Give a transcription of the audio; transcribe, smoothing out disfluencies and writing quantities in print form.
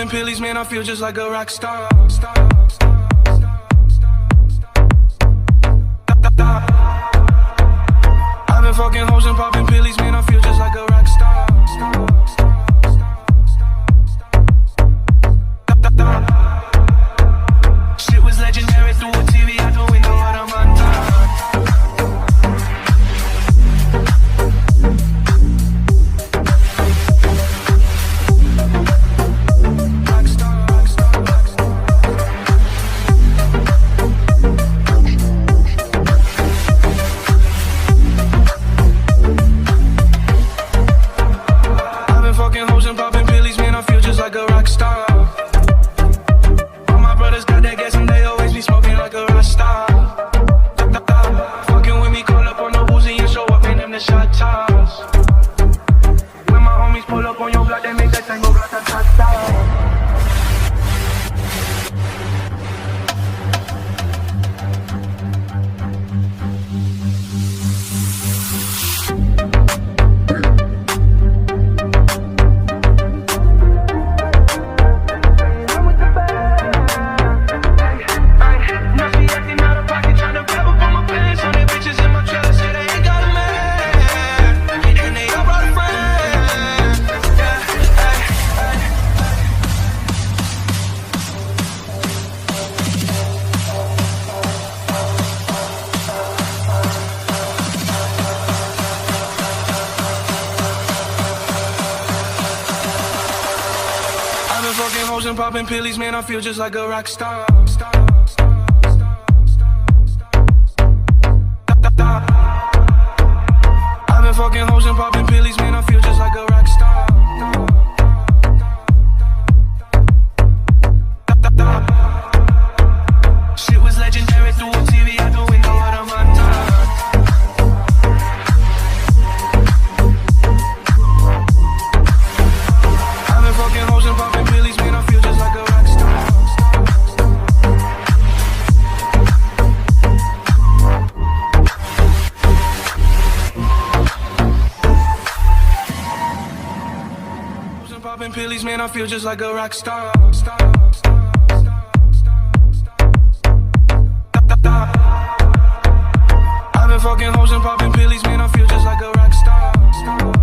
Pillies, man, I feel just like a rock star. I've been fucking hoes and popping pillies, man, I feel just like a rock star. Shit was legendary through a TV out the window of the Montana. And popping pillies, man, I feel just like a rock star. I've been fucking hoes and popping pillies, man, I feel just like a rock star. Shit was legendary through a TV out the window of the Montana. I've been fucking hoes and popping pillies, man, I feel just like a rock star. Hoes and popping pillies, man, I feel just like a rock star. I've been fucking hoes and popping pillies, man, I feel just like a rock star.